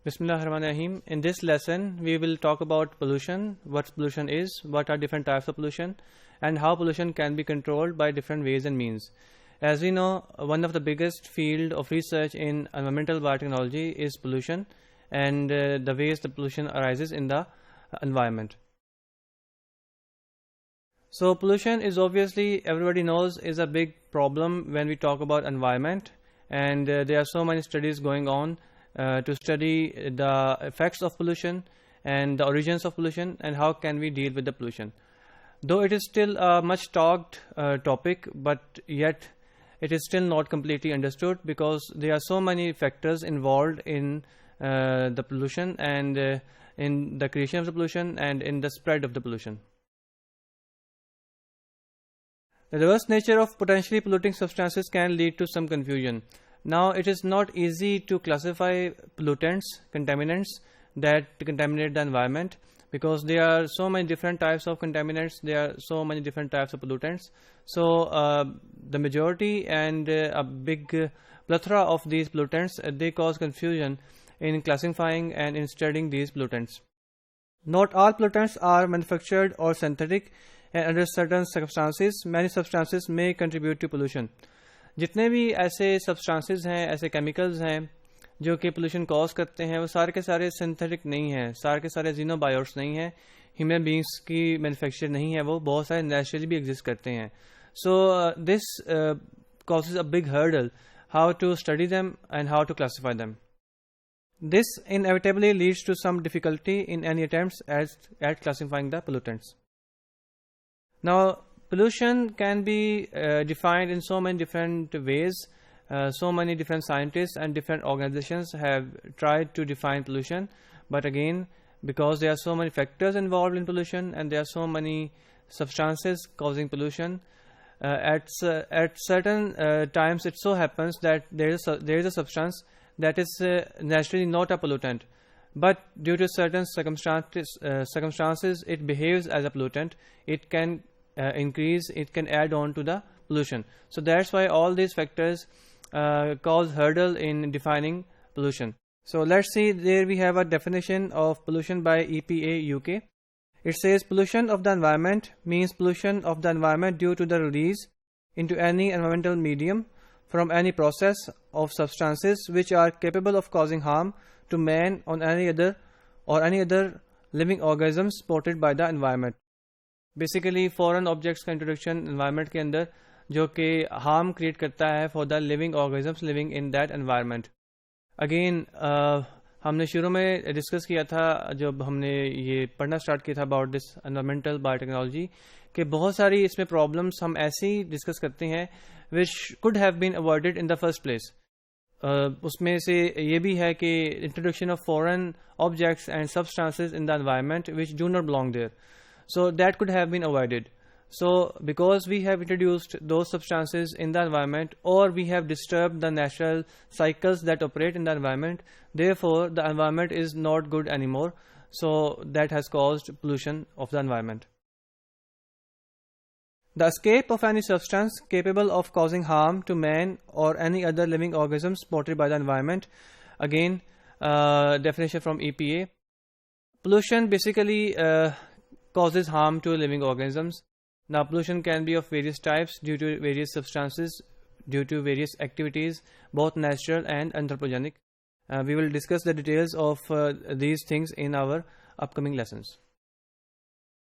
Bismillahirrahmanirrahim. In this lesson, we will talk about pollution, what pollution is, what are different types of pollution, and how pollution can be controlled by different ways and means. As we know, one of the biggest field of research in environmental biotechnology is pollution and the ways the pollution arises in the environment. So pollution is obviously, everybody knows, is a big problem when we talk about environment, and there are so many studies going on to study the effects of pollution and the origins of pollution and how can we deal with the pollution. Though it is still a much talked topic, but yet it is still not completely understood because there are so many factors involved in the pollution and in the creation of the pollution and in the spread of the pollution. The diverse nature of potentially polluting substances can lead to some confusion. Now, it is not easy to classify pollutants, contaminants that contaminate the environment because there are so many different types of contaminants, there are so many different types of pollutants. So, the majority and a big plethora of these pollutants, they cause confusion in classifying and in studying these pollutants. Not all pollutants are manufactured or synthetic, and under certain circumstances, many substances may contribute to pollution. जितने भी ऐसे substances हैं, ऐसे chemicals हैं जो कि pollution cause करते हैं, वो सारे के सारे सिंथेटिक नहीं हैं, सारे के सारे जीनोबायोट्स नहीं हैं, ह्यूमन बींग्स की मैन्युफैक्चर नहीं है, वो बहुत सारे नेचुरली भी एग्जिस्ट करते हैं. So this causes a big hurdle how to study them and how to classify them. This inevitably leads to some difficulty in any attempts at classifying the pollutants. Now, pollution can be defined in so many different ways. So many different scientists and different organizations have tried to define pollution, but again, because there are so many factors involved in pollution and there are so many substances causing pollution, at certain times it so happens that there is a substance that is naturally not a pollutant, but due to certain circumstances it behaves as a pollutant. It can increase, it can add on to the pollution. So that's why all these factors cause hurdle in defining pollution. So let's see, there we have a definition of pollution by EPA UK. It says pollution of the environment means pollution of the environment due to the release into any environmental medium from any process of substances which are capable of causing harm to man or any other living organisms supported by the environment. Basically foreign objects का introduction environment के अंदर जो कि harm create करता है for the living organisms living in that environment. Again हमने शुरू में डिस्कस किया था जब हमने ये पढ़ना स्टार्ट किया था अबाउट दिस एनवायरमेंटल बायोटेक्नोलॉजी कि बहुत सारी इसमें प्रॉब्लम्स हम ऐसी डिस्कस करते हैं which could have been avoided in the first place. उसमें से ये भी है कि introduction of foreign objects and substances in the environment which do not belong there. So that could have been avoided. So because we have introduced those substances in the environment, or we have disturbed the natural cycles that operate in the environment, therefore the environment is not good anymore. So that has caused pollution of the environment. The escape of any substance capable of causing harm to man or any other living organism supported by the environment. Again, definition from EPA. Pollution basically causes harm to living organisms. Now, pollution can be of various types due to various substances, due to various activities, both natural and anthropogenic. We will discuss the details of these things in our upcoming lessons.